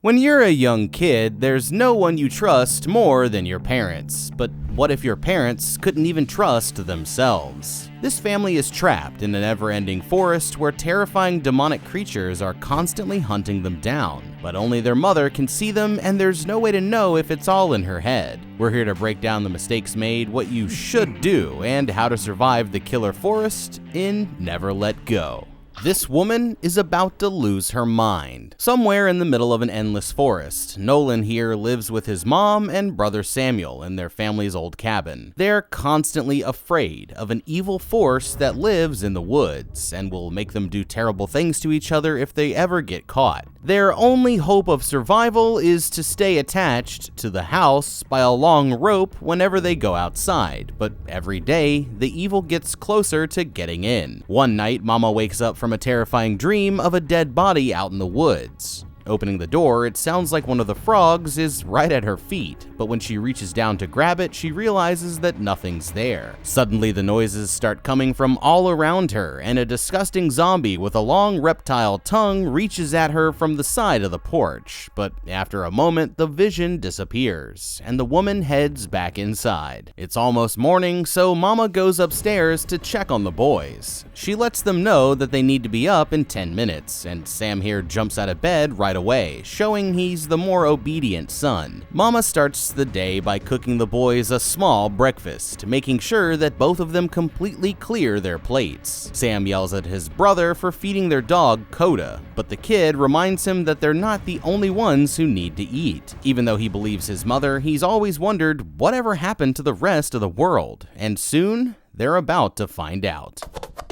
When you're a young kid, there's no one you trust more than your parents. But what if your parents couldn't even trust themselves? This family is trapped in a never-ending forest where terrifying demonic creatures are constantly hunting them down. But only their mother can see them, and there's no way to know if it's all in her head. We're here to break down the mistakes made, what you should do, and how to survive the killer forest in Never Let Go. This woman is about to lose her mind. Somewhere in the middle of an endless forest, Nolan here lives with his mom and brother Samuel in their family's old cabin. They're constantly afraid of an evil force that lives in the woods and will make them do terrible things to each other if they ever get caught. Their only hope of survival is to stay attached to the house by a long rope whenever they go outside, but every day, the evil gets closer to getting in. One night, Mama wakes up from a terrifying dream of a dead body out in the woods. Opening the door, it sounds like one of the frogs is right at her feet, but when she reaches down to grab it, she realizes that nothing's there. Suddenly, the noises start coming from all around her, and a disgusting zombie with a long reptile tongue reaches at her from the side of the porch. But after a moment, the vision disappears, and the woman heads back inside. It's almost morning, so Mama goes upstairs to check on the boys. She lets them know that they need to be up in 10 minutes, and Sam here jumps out of bed right away, showing he's the more obedient son. Mama starts the day by cooking the boys a small breakfast, making sure that both of them completely clear their plates. Sam yells at his brother for feeding their dog Coda, but the kid reminds him that they're not the only ones who need to eat. Even though he believes his mother, he's always wondered whatever happened to the rest of the world, and soon they're about to find out.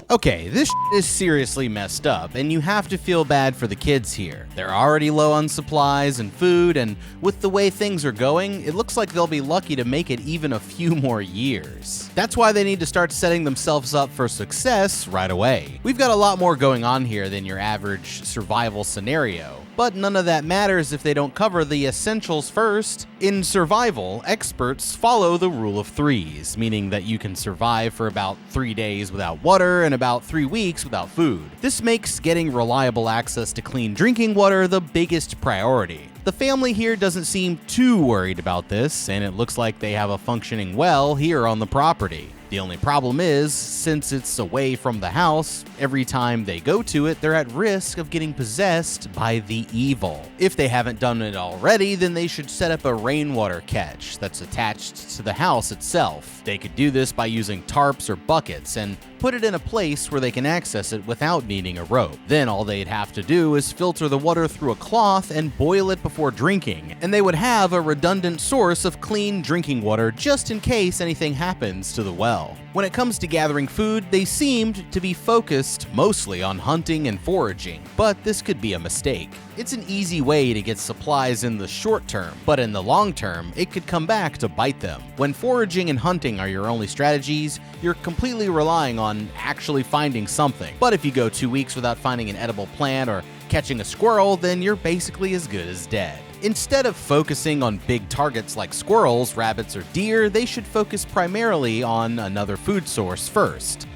Okay, this is seriously messed up, and you have to feel bad for the kids here. They're already low on supplies and food, and with the way things are going, it looks like they'll be lucky to make it even a few more years. That's why they need to start setting themselves up for success right away. We've got a lot more going on here than your average survival scenario. But none of that matters if they don't cover the essentials first. In survival, experts follow the rule of threes, meaning that you can survive for about 3 days without water and about 3 weeks without food. This makes getting reliable access to clean drinking water the biggest priority. The family here doesn't seem too worried about this, and it looks like they have a functioning well here on the property. The only problem is, since it's away from the house, every time they go to it, they're at risk of getting possessed by the evil. If they haven't done it already, then they should set up a rainwater catch that's attached to the house itself. They could do this by using tarps or buckets and put it in a place where they can access it without needing a rope. Then all they'd have to do is filter the water through a cloth and boil it before drinking, and they would have a redundant source of clean drinking water just in case anything happens to the well. When it comes to gathering food, they seemed to be focused mostly on hunting and foraging, but this could be a mistake. It's an easy way to get supplies in the short term, but in the long term, it could come back to bite them. When foraging and hunting are your only strategies, you're completely relying on actually finding something. But if you go 2 weeks without finding an edible plant or catching a squirrel, then you're basically as good as dead. Instead of focusing on big targets like squirrels, rabbits, or deer, they should focus primarily on another food source first: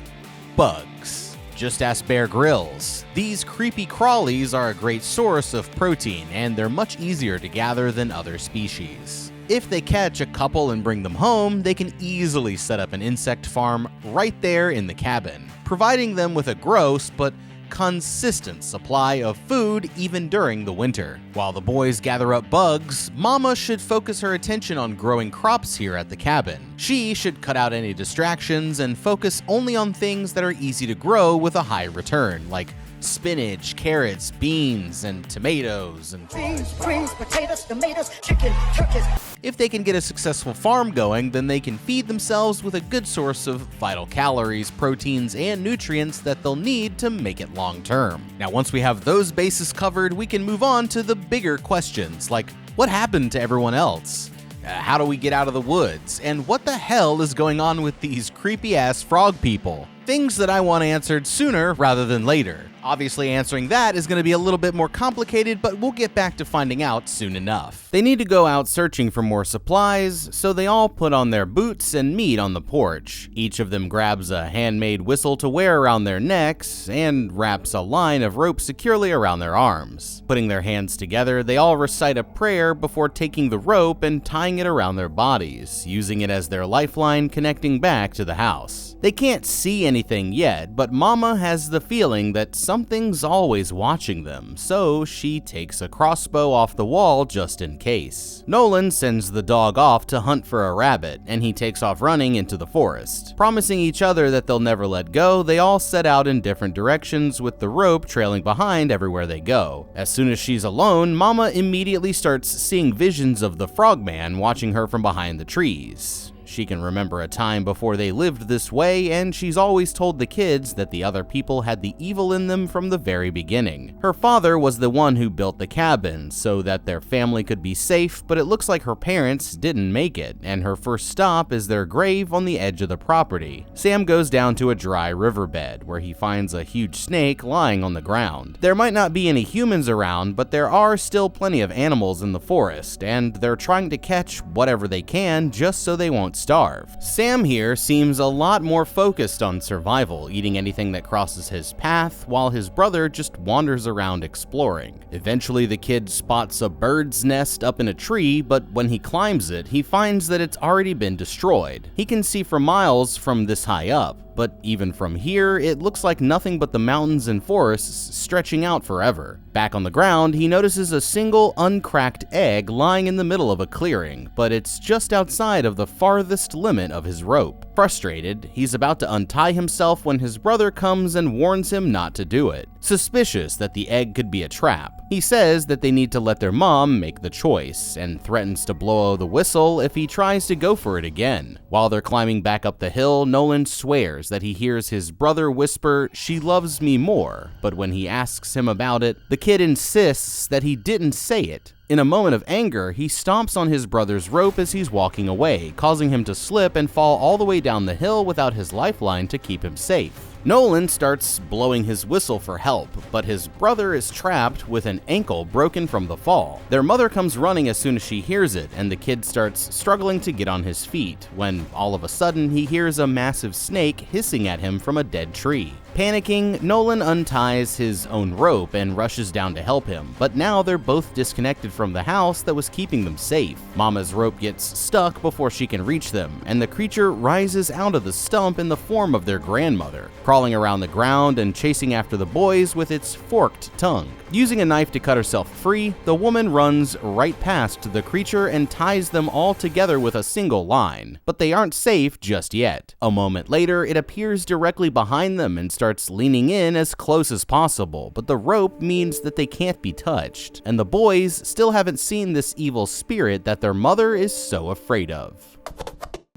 bugs. Just ask Bear Grylls. These creepy crawlies are a great source of protein, and they're much easier to gather than other species. If they catch a couple and bring them home, they can easily set up an insect farm right there in the cabin, providing them with a gross but consistent supply of food even during the winter. While the boys gather up bugs, Mama should focus her attention on growing crops here at the cabin. She should cut out any distractions and focus only on things that are easy to grow with a high return, like spinach, carrots, beans, and tomatoes, and beans, greens, potatoes, tomatoes, chicken, turkeys. If they can get a successful farm going, then they can feed themselves with a good source of vital calories, proteins, and nutrients that they'll need to make it long term. Now, once we have those bases covered, we can move on to the bigger questions, like what happened to everyone else? How do we get out of the woods? And what the hell is going on with these creepy-ass frog people? Things that I want answered sooner rather than later. Obviously, answering that is going to be a little bit more complicated, but we'll get back to finding out soon enough. They need to go out searching for more supplies, so they all put on their boots and meet on the porch. Each of them grabs a handmade whistle to wear around their necks and wraps a line of rope securely around their arms. Putting their hands together, they all recite a prayer before taking the rope and tying it around their bodies, using it as their lifeline connecting back to the house. They can't see anything yet, but Mama has the feeling that something's always watching them, so she takes a crossbow off the wall just in case. Nolan sends the dog off to hunt for a rabbit, and he takes off running into the forest. Promising each other that they'll never let go, they all set out in different directions with the rope trailing behind everywhere they go. As soon as she's alone, Mama immediately starts seeing visions of the frogman watching her from behind the trees. She can remember a time before they lived this way, and she's always told the kids that the other people had the evil in them from the very beginning. Her father was the one who built the cabin so that their family could be safe, but it looks like her parents didn't make it, and her first stop is their grave on the edge of the property. Sam goes down to a dry riverbed, where he finds a huge snake lying on the ground. There might not be any humans around, but there are still plenty of animals in the forest, and they're trying to catch whatever they can just so they won't starve. Sam here seems a lot more focused on survival, eating anything that crosses his path, while his brother just wanders around exploring. Eventually, the kid spots a bird's nest up in a tree, but when he climbs it, he finds that it's already been destroyed. He can see for miles from this high up, but even from here, it looks like nothing but the mountains and forests stretching out forever. Back on the ground, he notices a single uncracked egg lying in the middle of a clearing, but it's just outside of the farthest limit of his rope. Frustrated, he's about to untie himself when his brother comes and warns him not to do it. Suspicious that the egg could be a trap, he says that they need to let their mom make the choice, and threatens to blow the whistle if he tries to go for it again. While they're climbing back up the hill, Nolan swears that he hears his brother whisper, "She loves me more," but when he asks him about it, the kid insists that he didn't say it. In a moment of anger, he stomps on his brother's rope as he's walking away, causing him to slip and fall all the way down the hill without his lifeline to keep him safe. Nolan starts blowing his whistle for help, but his brother is trapped with an ankle broken from the fall. Their mother comes running as soon as she hears it, and the kid starts struggling to get on his feet, when all of a sudden he hears a massive snake hissing at him from a dead tree. Panicking, Nolan unties his own rope and rushes down to help him, but now they're both disconnected from the house that was keeping them safe. Mama's rope gets stuck before she can reach them, and the creature rises out of the stump in the form of their grandmother, crawling around the ground and chasing after the boys with its forked tongue. Using a knife to cut herself free, the woman runs right past the creature and ties them all together with a single line. But they aren't safe just yet. A moment later, it appears directly behind them and starts leaning in as close as possible, but the rope means that they can't be touched, and the boys still haven't seen this evil spirit that their mother is so afraid of.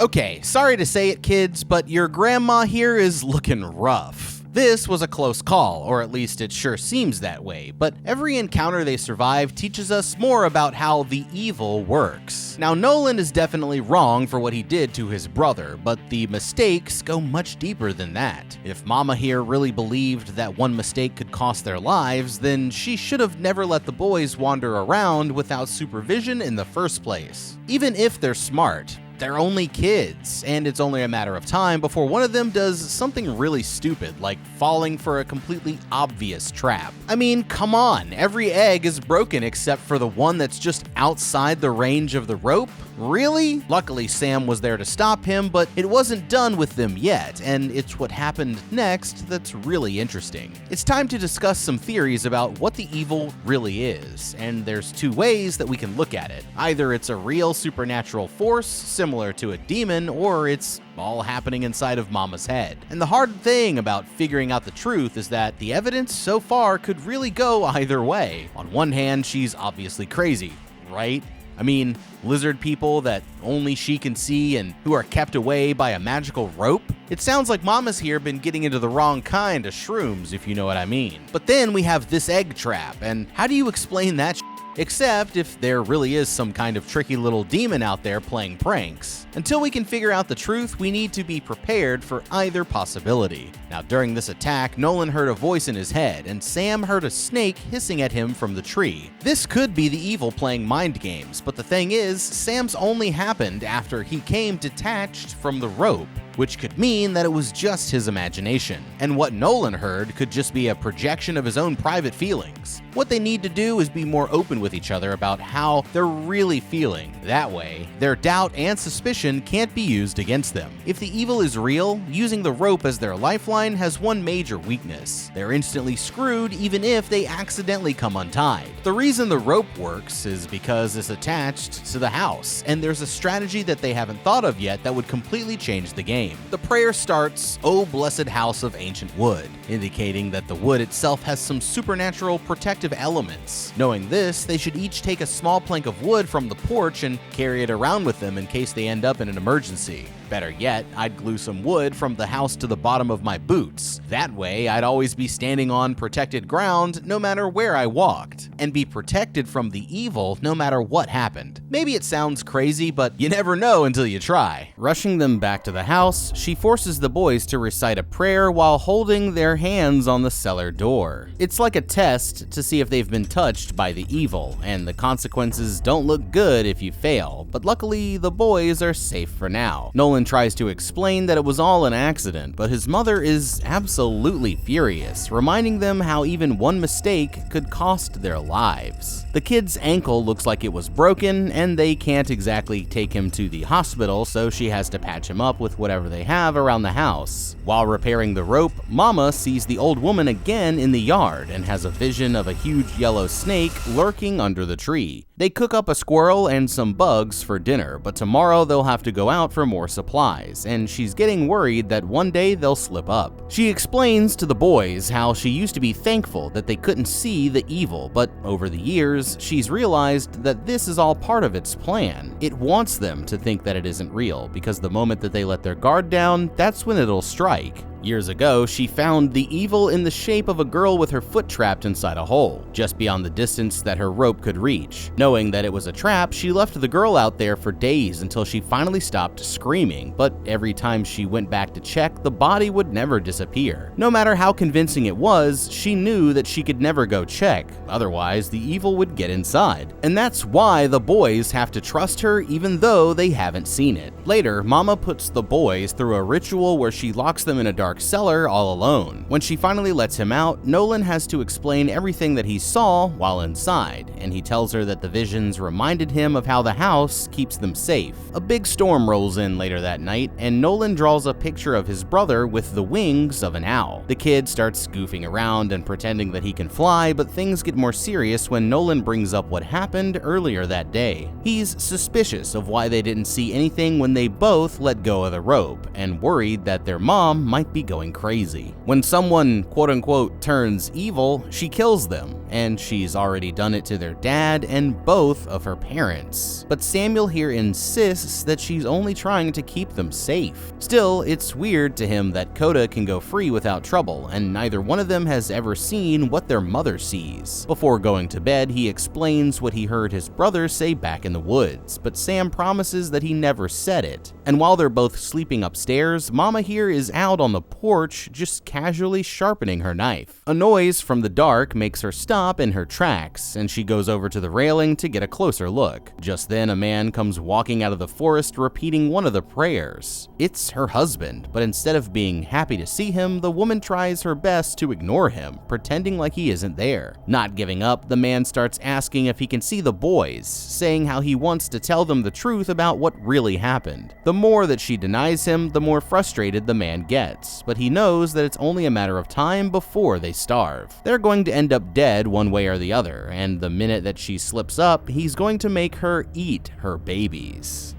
Okay, sorry to say it, kids, but your grandma here is looking rough. This was a close call, or at least it sure seems that way, but every encounter they survive teaches us more about how the evil works. Now, Nolan is definitely wrong for what he did to his brother, but the mistakes go much deeper than that. If Mama here really believed that one mistake could cost their lives, then she should have never let the boys wander around without supervision in the first place. Even if they're smart, they're only kids, and it's only a matter of time before one of them does something really stupid, like falling for a completely obvious trap. I mean, come on, every egg is broken except for the one that's just outside the range of the rope? Really? Luckily, Sam was there to stop him, but it wasn't done with them yet, and it's what happened next that's really interesting. It's time to discuss some theories about what the evil really is, and there's two ways that we can look at it. Either it's a real supernatural force, similar to a demon, or it's all happening inside of Mama's head. And the hard thing about figuring out the truth is that the evidence so far could really go either way. On one hand, she's obviously crazy, right? I mean, lizard people that only she can see and who are kept away by a magical rope? It sounds like Mama's here been getting into the wrong kind of shrooms, if you know what I mean. But then we have this egg trap, and how do you explain that Except if there really is some kind of tricky little demon out there playing pranks. Until we can figure out the truth, we need to be prepared for either possibility. Now, during this attack, Nolan heard a voice in his head, and Sam heard a snake hissing at him from the tree. This could be the evil playing mind games, but the thing is, Sam's only happened after he came detached from the rope, which could mean that it was just his imagination, and what Nolan heard could just be a projection of his own private feelings. What they need to do is be more open with each other about how they're really feeling. That way, their doubt and suspicion can't be used against them. If the evil is real, using the rope as their lifeline has one major weakness. They're instantly screwed even if they accidentally come untied. The reason the rope works is because it's attached to the house, and there's a strategy that they haven't thought of yet that would completely change the game. The prayer starts, "O blessed house of ancient wood," indicating that the wood itself has some supernatural protective elements. Knowing this, they should each take a small plank of wood from the porch and carry it around with them in case they end up in an emergency. Better yet, I'd glue some wood from the house to the bottom of my boots. That way, I'd always be standing on protected ground no matter where I walked, and be protected from the evil no matter what happened. Maybe it sounds crazy, but you never know until you try. Rushing them back to the house, she forces the boys to recite a prayer while holding their hands on the cellar door. It's like a test to see if they've been touched by the evil, and the consequences don't look good if you fail, but luckily the boys are safe for now. Nolan tries to explain that it was all an accident, but his mother is absolutely furious, reminding them how even one mistake could cost their lives. The kid's ankle looks like it was broken, and they can't exactly take him to the hospital, so she has to patch him up with whatever they have around the house. While repairing the rope, Mama sees the old woman again in the yard and has a vision of a huge yellow snake lurking under the tree. They cook up a squirrel and some bugs for dinner, but tomorrow they'll have to go out for more supplies, and she's getting worried that one day they'll slip up. She explains to the boys how she used to be thankful that they couldn't see the evil, but over the years, she's realized that this is all part of its plan. It wants them to think that it isn't real, because the moment that they let their guard down, that's when it'll strike. Years ago, she found the evil in the shape of a girl with her foot trapped inside a hole, just beyond the distance that her rope could reach. Knowing that it was a trap, she left the girl out there for days until she finally stopped screaming, but every time she went back to check, the body would never disappear. No matter how convincing it was, she knew that she could never go check, otherwise the evil would get inside. And that's why the boys have to trust her even though they haven't seen it. Later, Mama puts the boys through a ritual where she locks them in a dark cellar all alone. When she finally lets him out, Nolan has to explain everything that he saw while inside, and he tells her that the visions reminded him of how the house keeps them safe. A big storm rolls in later that night, and Nolan draws a picture of his brother with the wings of an owl. The kid starts goofing around and pretending that he can fly, but things get more serious when Nolan brings up what happened earlier that day. He's suspicious of why they didn't see anything when they both let go of the rope, and worried that their mom might be going crazy. When someone quote-unquote turns evil, she kills them, and she's already done it to their dad and both of her parents. But Samuel here insists that she's only trying to keep them safe. Still, it's weird to him that Coda can go free without trouble, and neither one of them has ever seen what their mother sees. Before going to bed, he explains what he heard his brother say back in the woods, but Sam promises that he never said it. And while they're both sleeping upstairs, Mama here is out on the porch just casually sharpening her knife. A noise from the dark makes her stop in her tracks, and she goes over to the railing to get a closer look. Just then, a man comes walking out of the forest repeating one of the prayers. It's her husband, but instead of being happy to see him, the woman tries her best to ignore him, pretending like he isn't there. Not giving up, the man starts asking if he can see the boys, saying how he wants to tell them the truth about what really happened. The more that she denies him, the more frustrated the man gets, but he knows that it's only a matter of time before they starve. They're going to end up dead one way or the other, and the minute that she slips up, he's going to make her eat her babies.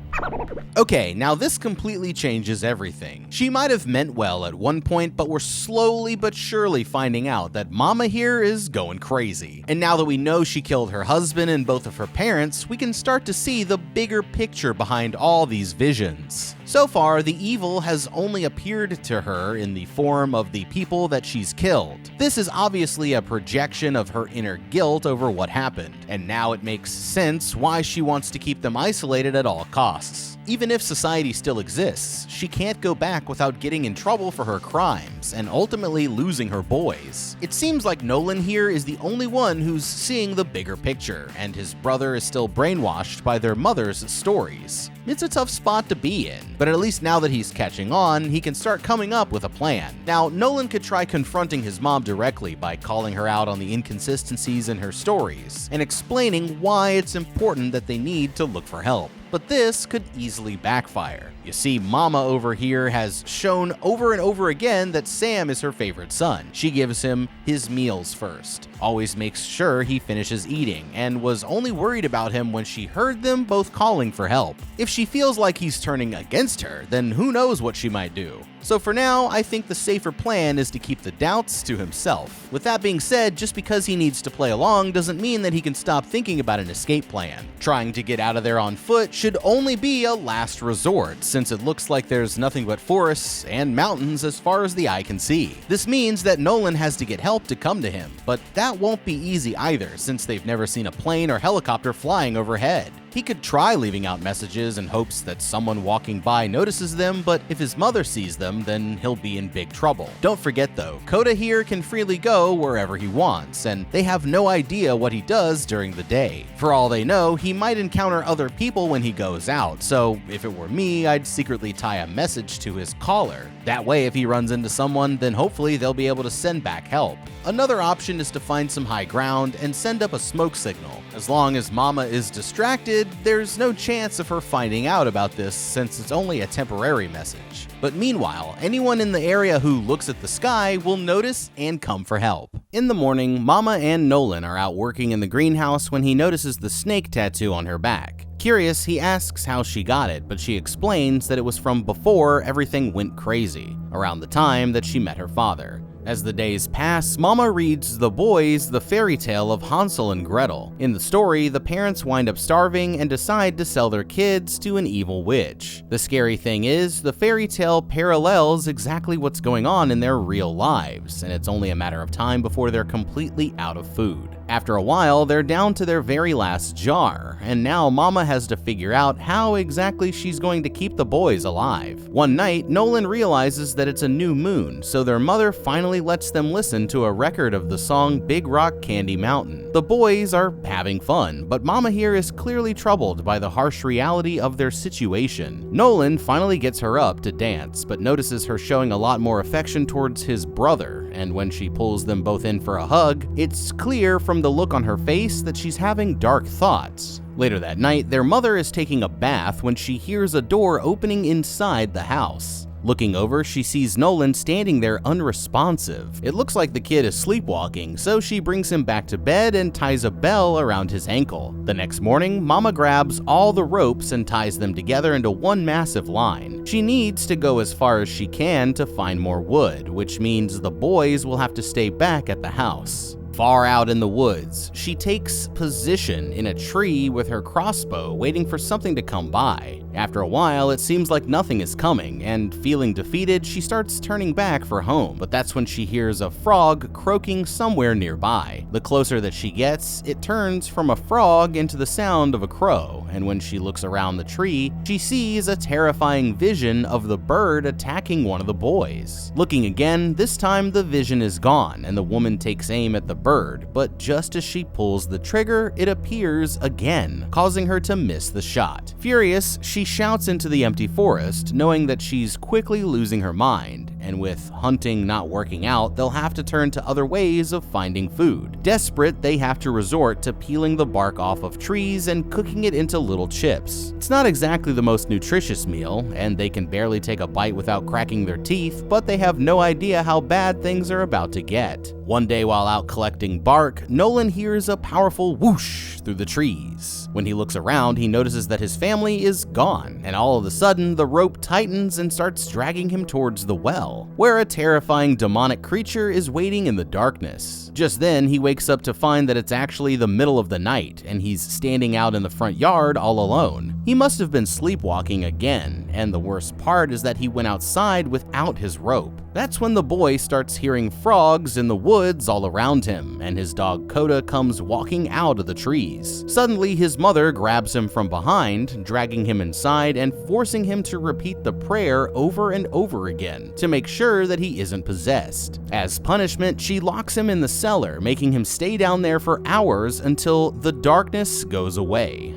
Okay, now this completely changes everything. She might have meant well at one point, but we're slowly but surely finding out that Mama here is going crazy. And now that we know she killed her husband and both of her parents, we can start to see the bigger picture behind all these visions. So far, the evil has only appeared to her in the form of the people that she's killed. This is obviously a projection of her inner guilt over what happened, and now it makes sense why she wants to keep them isolated at all costs. Even if society still exists, she can't go back without getting in trouble for her crimes and ultimately losing her boys. It seems like Nolan here is the only one who's seeing the bigger picture, and his brother is still brainwashed by their mother's stories. It's a tough spot to be in, but at least now that he's catching on, he can start coming up with a plan. Now, Nolan could try confronting his mom directly by calling her out on the inconsistencies in her stories and explaining why it's important that they need to look for help. But this could easily backfire. You see, Mama over here has shown over and over again that Sam is her favorite son. She gives him his meals first, always makes sure he finishes eating, and was only worried about him when she heard them both calling for help. If she feels like he's turning against her, then who knows what she might do. So for now, I think the safer plan is to keep the doubts to himself. With that being said, just because he needs to play along doesn't mean that he can stop thinking about an escape plan. Trying to get out of there on foot should only be a last resort, since it looks like there's nothing but forests and mountains as far as the eye can see. This means that Nolan has to get help to come to him, but that won't be easy either, since they've never seen a plane or helicopter flying overhead. He could try leaving out messages in hopes that someone walking by notices them, but if his mother sees them, then he'll be in big trouble. Don't forget though, Coda here can freely go wherever he wants, and they have no idea what he does during the day. For all they know, he might encounter other people when he goes out, so if it were me, I'd secretly tie a message to his collar. That way, if he runs into someone, then hopefully they'll be able to send back help. Another option is to find some high ground and send up a smoke signal. As long as Mama is distracted, there's no chance of her finding out about this since it's only a temporary message. But meanwhile, anyone in the area who looks at the sky will notice and come for help. In the morning, Mama and Nolan are out working in the greenhouse when he notices the snake tattoo on her back. Curious, he asks how she got it, but she explains that it was from before everything went crazy, around the time that she met her father. As the days pass, Mama reads the boys the fairy tale of Hansel and Gretel. In the story, the parents wind up starving and decide to sell their kids to an evil witch. The scary thing is, the fairy tale parallels exactly what's going on in their real lives, and it's only a matter of time before they're completely out of food. After a while, they're down to their very last jar, and now Mama has to figure out how exactly she's going to keep the boys alive. One night, Nolan realizes that it's a new moon, so their mother finally lets them listen to a record of the song Big Rock Candy Mountain. The boys are having fun, but Mama here is clearly troubled by the harsh reality of their situation. Nolan finally gets her up to dance, but notices her showing a lot more affection towards his brother, and when she pulls them both in for a hug, it's clear from the look on her face that she's having dark thoughts. Later that night, their mother is taking a bath when she hears a door opening inside the house. Looking over, she sees Nolan standing there unresponsive. It looks like the kid is sleepwalking, so she brings him back to bed and ties a bell around his ankle. The next morning, Mama grabs all the ropes and ties them together into one massive line. She needs to go as far as she can to find more wood, which means the boys will have to stay back at the house. Far out in the woods, she takes position in a tree with her crossbow, waiting for something to come by. After a while, it seems like nothing is coming, and feeling defeated, she starts turning back for home, but that's when she hears a frog croaking somewhere nearby. The closer that she gets, it turns from a frog into the sound of a crow, and when she looks around the tree, she sees a terrifying vision of the bird attacking one of the boys. Looking again, this time the vision is gone, and the woman takes aim at the bird, but just as she pulls the trigger, it appears again, causing her to miss the shot. Furious, she shouts into the empty forest, knowing that she's quickly losing her mind, and with hunting not working out, they'll have to turn to other ways of finding food. Desperate, they have to resort to peeling the bark off of trees and cooking it into little chips. It's not exactly the most nutritious meal, and they can barely take a bite without cracking their teeth, but they have no idea how bad things are about to get. One day while out collecting bark, Nolan hears a powerful whoosh through the trees. When he looks around, he notices that his family is gone, and all of a sudden, the rope tightens and starts dragging him towards the well, where a terrifying demonic creature is waiting in the darkness. Just then, he wakes up to find that it's actually the middle of the night, and he's standing out in the front yard all alone. He must have been sleepwalking again, and the worst part is that he went outside without his rope. That's when the boy starts hearing frogs in the woods all around him, and his dog Coda comes walking out of the trees. Suddenly, his mother grabs him from behind, dragging him inside and forcing him to repeat the prayer over and over again to make sure that he isn't possessed. As punishment, she locks him in the cellar, making him stay down there for hours until the darkness goes away.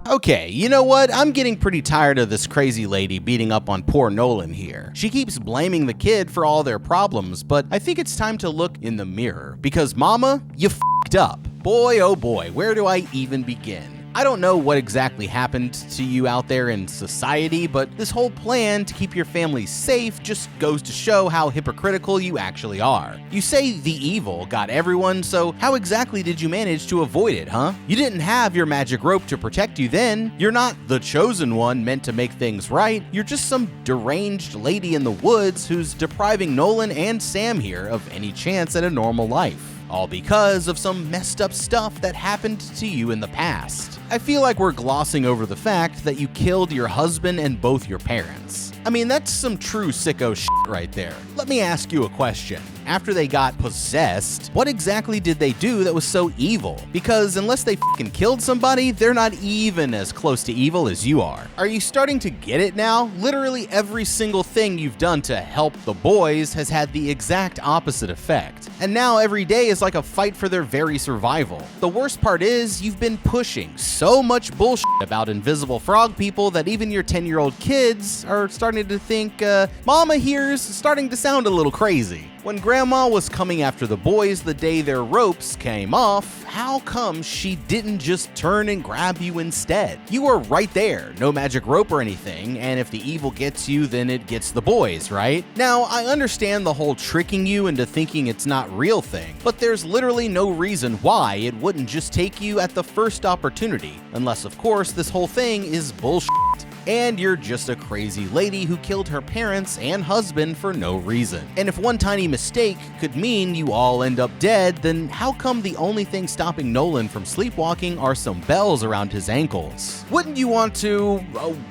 Okay, you know what? I'm getting pretty tired of this crazy lady beating up on poor Nolan here. She keeps blaming the kid for all their problems, but I think it's time to look in the mirror. Because mama, you f***ed up. Boy, oh boy, where do I even begin? I don't know what exactly happened to you out there in society, but this whole plan to keep your family safe just goes to show how hypocritical you actually are. You say the evil got everyone, so how exactly did you manage to avoid it, huh? You didn't have your magic rope to protect you then. You're not the chosen one meant to make things right. You're just some deranged lady in the woods who's depriving Nolan and Sam here of any chance at a normal life. All because of some messed up stuff that happened to you in the past. I feel like we're glossing over the fact that you killed your husband and both your parents. I mean, that's some true sicko shit right there. Let me ask you a question. After they got possessed, what exactly did they do that was so evil? Because unless they fucking killed somebody, they're not even as close to evil as you are. Are you starting to get it now? Literally every single thing you've done to help the boys has had the exact opposite effect. And now every day is like a fight for their very survival. The worst part is you've been pushing so much bullshit about invisible frog people that even your 10-year-old kids are starting to think, Mama here's starting to sound a little crazy. When Grandma was coming after the boys the day their ropes came off, how come she didn't just turn and grab you instead? You were right there, no magic rope or anything, and if the evil gets you, then it gets the boys, right? Now, I understand the whole tricking you into thinking it's not real thing, but there's literally no reason why it wouldn't just take you at the first opportunity, unless of course this whole thing is bullshit. And you're just a crazy lady who killed her parents and husband for no reason. And if one tiny mistake could mean you all end up dead, then how come the only thing stopping Nolan from sleepwalking are some bells around his ankles? Wouldn't you want to,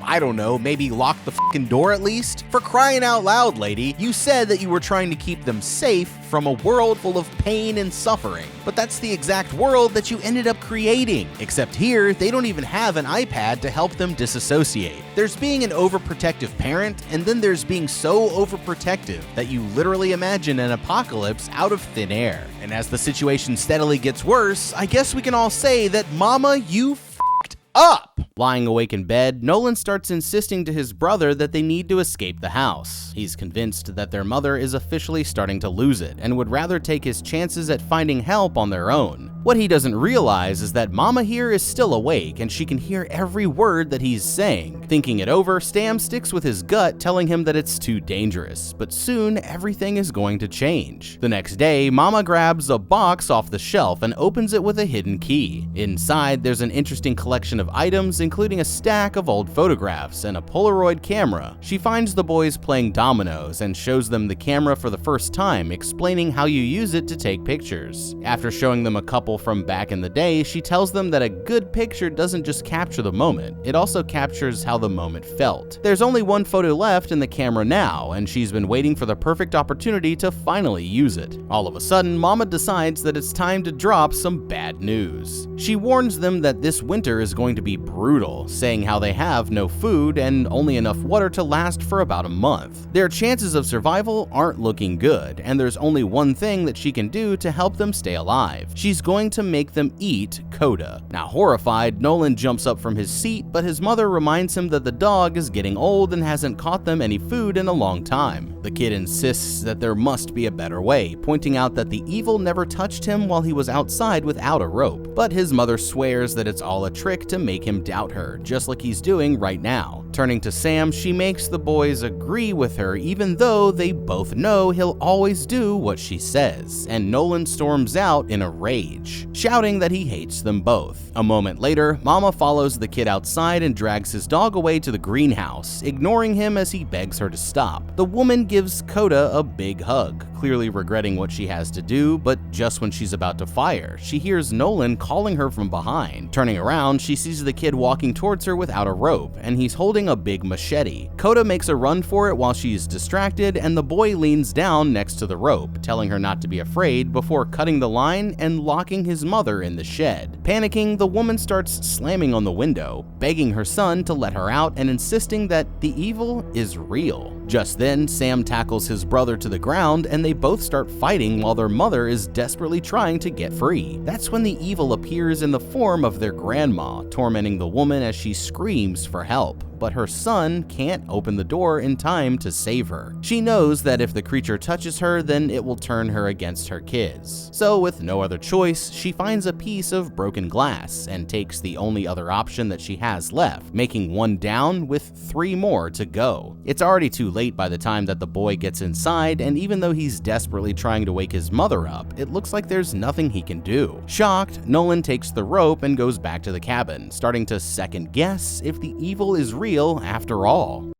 I don't know, maybe lock the fucking door at least? For crying out loud, lady, you said that you were trying to keep them safe from a world full of pain and suffering. But that's the exact world that you ended up creating. Except here, they don't even have an iPad to help them disassociate. There's being an overprotective parent, and then there's being so overprotective that you literally imagine an apocalypse out of thin air. And as the situation steadily gets worse, I guess we can all say that mama, you f***ed up. Lying awake in bed, Nolan starts insisting to his brother that they need to escape the house. He's convinced that their mother is officially starting to lose it and would rather take his chances at finding help on their own. What he doesn't realize is that Mama here is still awake and she can hear every word that he's saying. Thinking it over, Sam sticks with his gut, telling him that it's too dangerous, but soon everything is going to change. The next day, Mama grabs a box off the shelf and opens it with a hidden key. Inside, there's an interesting collection of items, including a stack of old photographs and a Polaroid camera. She finds the boys playing dominoes and shows them the camera for the first time, explaining how you use it to take pictures. After showing them a couple from back in the day, she tells them that a good picture doesn't just capture the moment, it also captures how the moment felt. There's only one photo left in the camera now, and she's been waiting for the perfect opportunity to finally use it. All of a sudden, Mama decides that it's time to drop some bad news. She warns them that this winter is going to be brutal, saying how they have no food and only enough water to last for about a month. Their chances of survival aren't looking good, and there's only one thing that she can do to help them stay alive. She's going trying to make them eat Coda. Now horrified, Nolan jumps up from his seat, but his mother reminds him that the dog is getting old and hasn't caught them any food in a long time. The kid insists that there must be a better way, pointing out that the evil never touched him while he was outside without a rope, but his mother swears that it's all a trick to make him doubt her, just like he's doing right now. Turning to Sam, she makes the boys agree with her even though they both know he'll always do what she says, and Nolan storms out in a rage, shouting that he hates them both. A moment later, Mama follows the kid outside and drags his dog away to the greenhouse, ignoring him as he begs her to stop. The woman gives Coda a big hug, clearly regretting what she has to do, but just when she's about to fire, she hears Nolan calling her from behind. Turning around, she sees the kid walking towards her without a rope, and he's holding a big machete. Coda makes a run for it while she's distracted, and the boy leans down next to the rope, telling her not to be afraid before cutting the line and locking his mother in the shed. Panicking, the woman starts slamming on the window, begging her son to let her out and insisting that the evil is real. Just then, Sam tackles his brother to the ground and they both start fighting while their mother is desperately trying to get free. That's when the evil appears in the form of their grandma, tormenting the woman as she screams for help. But her son can't open the door in time to save her. She knows that if the creature touches her, then it will turn her against her kids. So with no other choice, she finds a piece of broken glass and takes the only other option that she has left, making one down with 3 more to go. It's already too late by the time that the boy gets inside, and even though he's desperately trying to wake his mother up, it looks like there's nothing he can do. Shocked, Nolan takes the rope and goes back to the cabin, starting to second guess if the evil is real after all.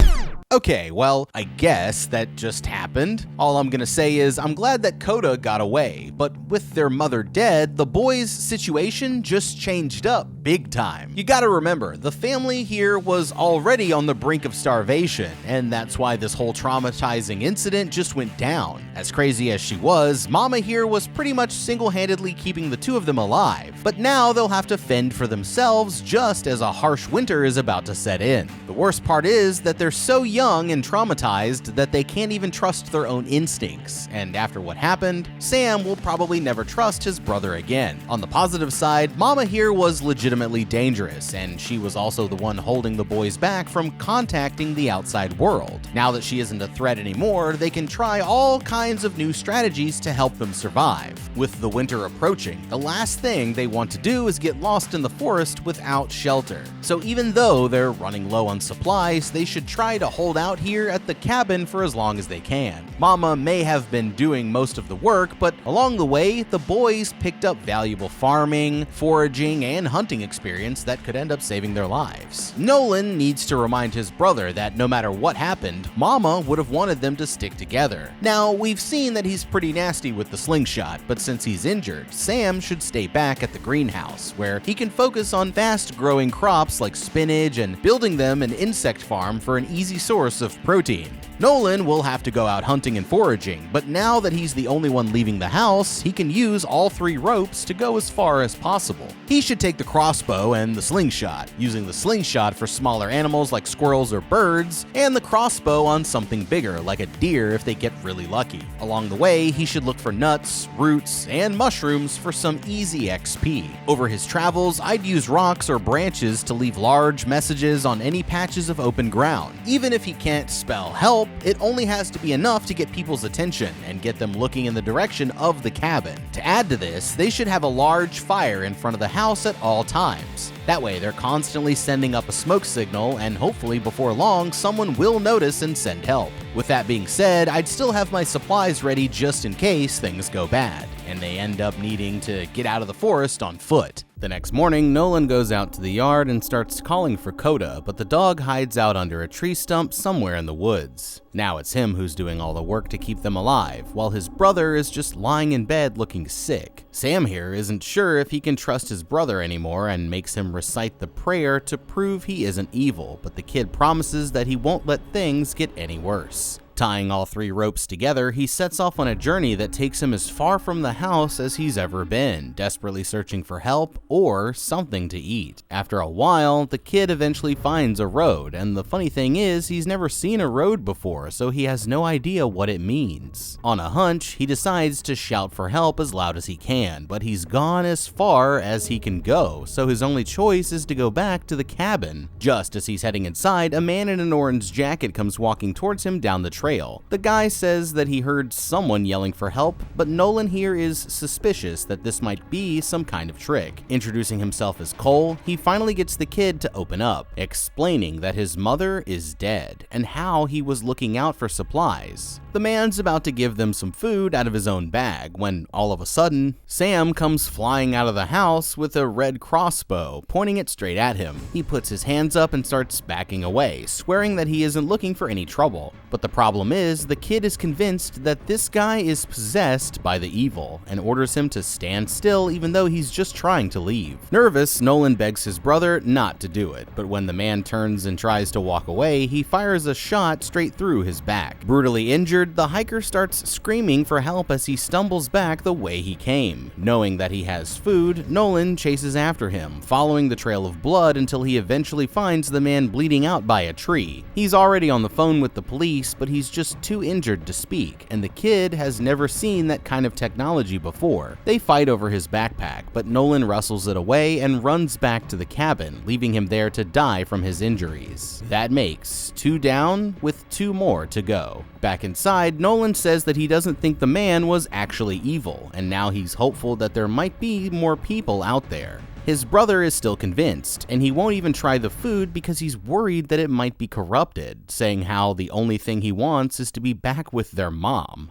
Okay, well, I guess that just happened. All I'm gonna say is I'm glad that Coda got away, but with their mother dead, the boys' situation just changed up big time. You gotta remember, the family here was already on the brink of starvation, and that's why this whole traumatizing incident just went down. As crazy as she was, Mama here was pretty much single-handedly keeping the two of them alive, but now they'll have to fend for themselves just as a harsh winter is about to set in. The worst part is that they're so young and traumatized that they can't even trust their own instincts, and after what happened, Sam will probably never trust his brother again. On the positive side, Mama here was legitimately dangerous, and she was also the one holding the boys back from contacting the outside world. Now that she isn't a threat anymore, they can try all kinds of new strategies to help them survive. With the winter approaching, the last thing they want to do is get lost in the forest without shelter. So even though they're running low on supplies, they should try to hold out here at the cabin for as long as they can. Mama may have been doing most of the work, but along the way, the boys picked up valuable farming, foraging, and hunting experience that could end up saving their lives. Nolan needs to remind his brother that no matter what happened, Mama would have wanted them to stick together. Now, we've seen that he's pretty nasty with the slingshot, but since he's injured, Sam should stay back at the greenhouse, where he can focus on fast-growing crops like spinach and building them an insect farm for an easy source of protein. Nolan will have to go out hunting and foraging, but now that he's the only one leaving the house, he can use all 3 ropes to go as far as possible. He should take the crossbow and the slingshot, using the slingshot for smaller animals like squirrels or birds, and the crossbow on something bigger like a deer if they get really lucky. Along the way, he should look for nuts, roots, and mushrooms for some easy XP. Over his travels, I'd use rocks or branches to leave large messages on any patches of open ground. Even if he can't spell help, it only has to be enough to get people's attention and get them looking in the direction of the cabin. To add to this, they should have a large fire in front of the house at all times. That way, they're constantly sending up a smoke signal, and hopefully before long, someone will notice and send help. With that being said, I'd still have my supplies ready just in case things go bad, and they end up needing to get out of the forest on foot. The next morning, Nolan goes out to the yard and starts calling for Coda, but the dog hides out under a tree stump somewhere in the woods. Now it's him who's doing all the work to keep them alive, while his brother is just lying in bed looking sick. Sam here isn't sure if he can trust his brother anymore and makes him recite the prayer to prove he isn't evil, but the kid promises that he won't let things get any worse. Tying all 3 ropes together, he sets off on a journey that takes him as far from the house as he's ever been, desperately searching for help or something to eat. After a while, the kid eventually finds a road, and the funny thing is, he's never seen a road before, so he has no idea what it means. On a hunch, he decides to shout for help as loud as he can, but he's gone as far as he can go, so his only choice is to go back to the cabin. Just as he's heading inside, a man in an orange jacket comes walking towards him down the trail. The guy says that he heard someone yelling for help, but Nolan here is suspicious that this might be some kind of trick. Introducing himself as Cole, he finally gets the kid to open up, explaining that his mother is dead and how he was looking out for supplies. The man's about to give them some food out of his own bag when all of a sudden, Sam comes flying out of the house with a red crossbow, pointing it straight at him. He puts his hands up and starts backing away, swearing that he isn't looking for any trouble. But the problem is, the kid is convinced that this guy is possessed by the evil and orders him to stand still even though he's just trying to leave. Nervous, Nolan begs his brother not to do it, but when the man turns and tries to walk away, he fires a shot straight through his back. Brutally injured, the hiker starts screaming for help as he stumbles back the way he came. Knowing that he has food, Nolan chases after him, following the trail of blood until he eventually finds the man bleeding out by a tree. He's already on the phone with the police, but he's just too injured to speak, and the kid has never seen that kind of technology before. They fight over his backpack, but Nolan wrestles it away and runs back to the cabin, leaving him there to die from his injuries. That makes 2 down with 2 more to go. Back inside, Nolan says that he doesn't think the man was actually evil, and now he's hopeful that there might be more people out there. His brother is still convinced, and he won't even try the food because he's worried that it might be corrupted, saying how the only thing he wants is to be back with their mom.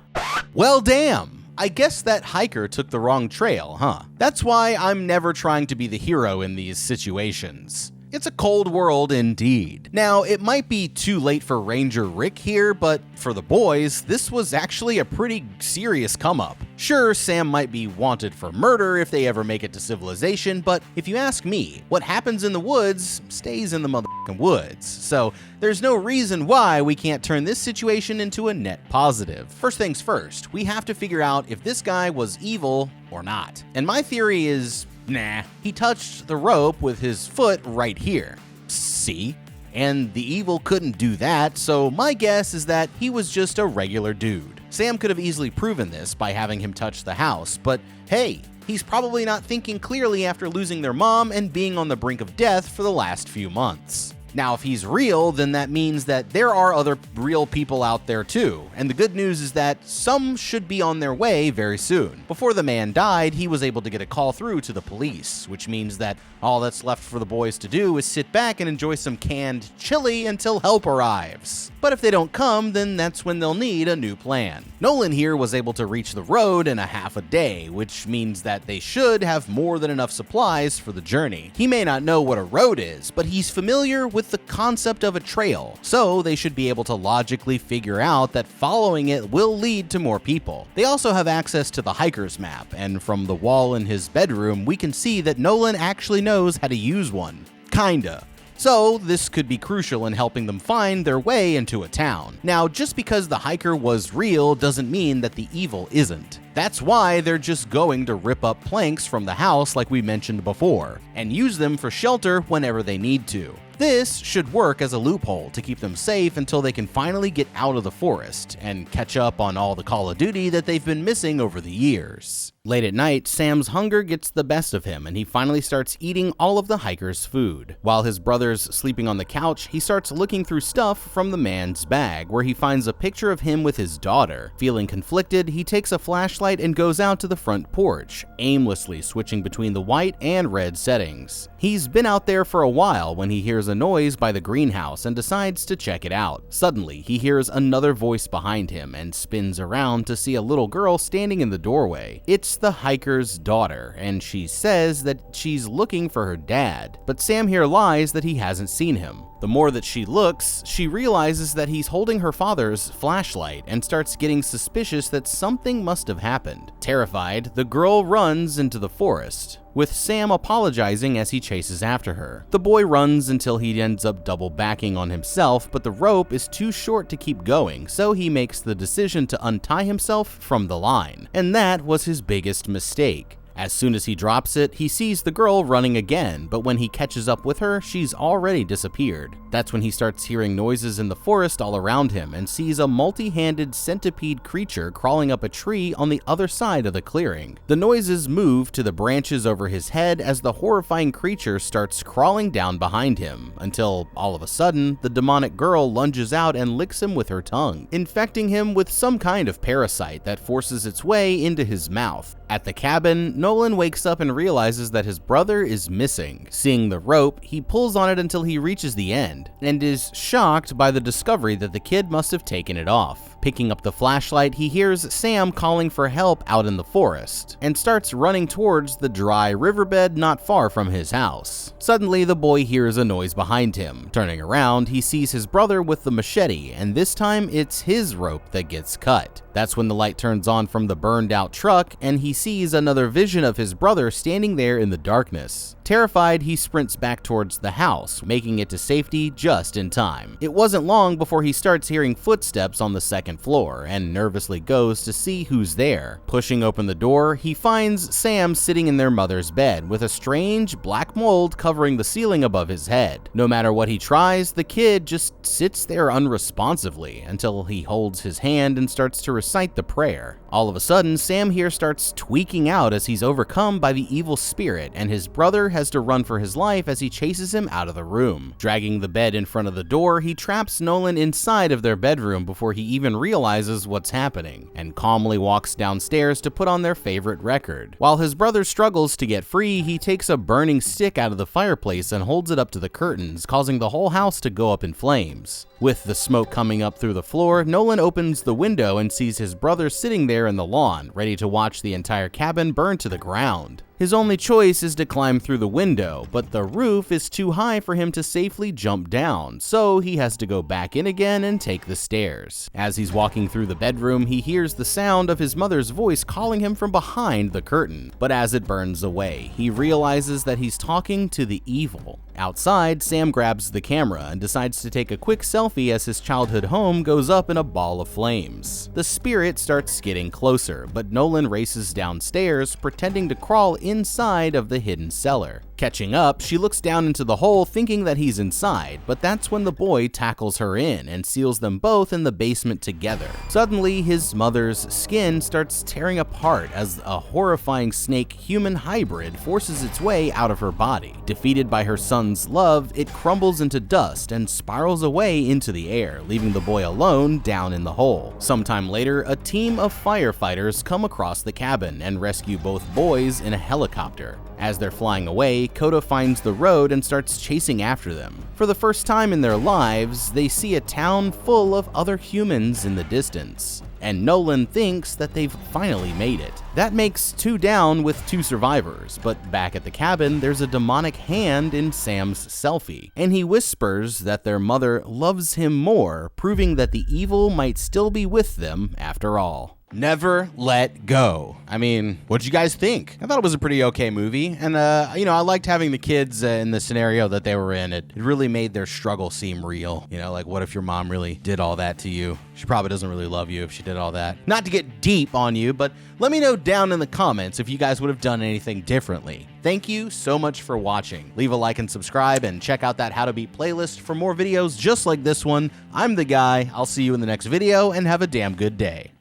Well, damn! I guess that hiker took the wrong trail, huh? That's why I'm never trying to be the hero in these situations. It's a cold world indeed. Now, it might be too late for Ranger Rick here, but for the boys, this was actually a pretty serious come-up. Sure, Sam might be wanted for murder if they ever make it to civilization, but if you ask me, what happens in the woods stays in the motherfucking woods. So there's no reason why we can't turn this situation into a net positive. First things first, we have to figure out if this guy was evil or not. And my theory is, nah, he touched the rope with his foot right here. See? And the evil couldn't do that, so my guess is that he was just a regular dude. Sam could have easily proven this by having him touch the house, but hey, he's probably not thinking clearly after losing their mom and being on the brink of death for the last few months. Now, if he's real, then that means that there are other real people out there too, and the good news is that some should be on their way very soon. Before the man died, he was able to get a call through to the police, which means that all that's left for the boys to do is sit back and enjoy some canned chili until help arrives. But if they don't come, then that's when they'll need a new plan. Nolan here was able to reach the road in a half a day, which means that they should have more than enough supplies for the journey. He may not know what a road is, but he's familiar with the concept of a trail, so they should be able to logically figure out that following it will lead to more people. They also have access to the hiker's map, and from the wall in his bedroom, we can see that Nolan actually knows how to use one. Kinda. So this could be crucial in helping them find their way into a town. Now, just because the hiker was real doesn't mean that the evil isn't. That's why they're just going to rip up planks from the house like we mentioned before, and use them for shelter whenever they need to. This should work as a loophole to keep them safe until they can finally get out of the forest and catch up on all the Call of Duty that they've been missing over the years. Late at night, Sam's hunger gets the best of him and he finally starts eating all of the hiker's food. While his brother's sleeping on the couch, he starts looking through stuff from the man's bag, where he finds a picture of him with his daughter. Feeling conflicted, he takes a flashlight and goes out to the front porch, aimlessly switching between the white and red settings. He's been out there for a while when he hears a noise by the greenhouse and decides to check it out. Suddenly, he hears another voice behind him and spins around to see a little girl standing in the doorway. It's the hiker's daughter, and she says that she's looking for her dad, but Sam here lies that he hasn't seen him. The more that she looks, she realizes that he's holding her father's flashlight and starts getting suspicious that something must have happened. Terrified, the girl runs into the forest. with Sam apologizing as he chases after her. The boy runs until he ends up double backing on himself, but the rope is too short to keep going, so he makes the decision to untie himself from the line. And that was his biggest mistake. As soon as he drops it, he sees the girl running again, but when he catches up with her, she's already disappeared. That's when he starts hearing noises in the forest all around him and sees a multi-handed centipede creature crawling up a tree on the other side of the clearing. The noises move to the branches over his head as the horrifying creature starts crawling down behind him, until all of a sudden, the demonic girl lunges out and licks him with her tongue, infecting him with some kind of parasite that forces its way into his mouth. At the cabin, Nolan wakes up and realizes that his brother is missing. Seeing the rope, he pulls on it until he reaches the end, and is shocked by the discovery that the kid must have taken it off. Picking up the flashlight, he hears Sam calling for help out in the forest, and starts running towards the dry riverbed not far from his house. Suddenly, the boy hears a noise behind him. Turning around, he sees his brother with the machete, and this time it's his rope that gets cut. That's when the light turns on from the burned out truck, and he sees another vision of his brother standing there in the darkness. Terrified, he sprints back towards the house, making it to safety just in time. It wasn't long before he starts hearing footsteps on the second floor, and nervously goes to see who's there. Pushing open the door, he finds Sam sitting in their mother's bed, with a strange black mold covering the ceiling above his head. No matter what he tries, the kid just sits there unresponsively, until he holds his hand and starts to recite the prayer. All of a sudden, Sam here starts tweaking out as he's overcome by the evil spirit, and his brother has to run for his life as he chases him out of the room. Dragging the bed in front of the door, he traps Nolan inside of their bedroom before he even realizes what's happening, and calmly walks downstairs to put on their favorite record. While his brother struggles to get free, he takes a burning stick out of the fireplace and holds it up to the curtains, causing the whole house to go up in flames. With the smoke coming up through the floor, Nolan opens the window and sees his brother sitting there in the lawn, ready to watch the entire cabin burn to the ground. His only choice is to climb through the window, but the roof is too high for him to safely jump down, so he has to go back in again and take the stairs. As he's walking through the bedroom, he hears the sound of his mother's voice calling him from behind the curtain, but as it burns away, he realizes that he's talking to the evil. Outside, Sam grabs the camera and decides to take a quick selfie as his childhood home goes up in a ball of flames. The spirit starts getting closer, but Nolan races downstairs, pretending to crawl inside of the hidden cellar. Catching up, she looks down into the hole thinking that he's inside, but that's when the boy tackles her in and seals them both in the basement together. Suddenly, his mother's skin starts tearing apart as a horrifying snake-human hybrid forces its way out of her body. Defeated by her son's love, it crumbles into dust and spirals away into the air, leaving the boy alone down in the hole. Sometime later, a team of firefighters come across the cabin and rescue both boys in a helicopter. As they're flying away, Coda finds the road and starts chasing after them. For the first time in their lives, they see a town full of other humans in the distance, and Nolan thinks that they've finally made it. That makes 2 down with 2 survivors, but back at the cabin, there's a demonic hand in Sam's selfie, and he whispers that their mother loves him more, proving that the evil might still be with them after all. Never Let Go. I mean, what'd you guys think? I thought it was a pretty okay movie, and I liked having the kids in the scenario that they were in. It really made their struggle seem real. Like, what if your mom really did all that to you? She probably doesn't really love you if she did all that. Not to get deep on you, but let me know down in the comments if you guys would have done anything differently. Thank you so much for watching. Leave a like and subscribe, and check out that How to Beat playlist for more videos just like this one. I'm the guy. I'll see you in the next video, and have a damn good day.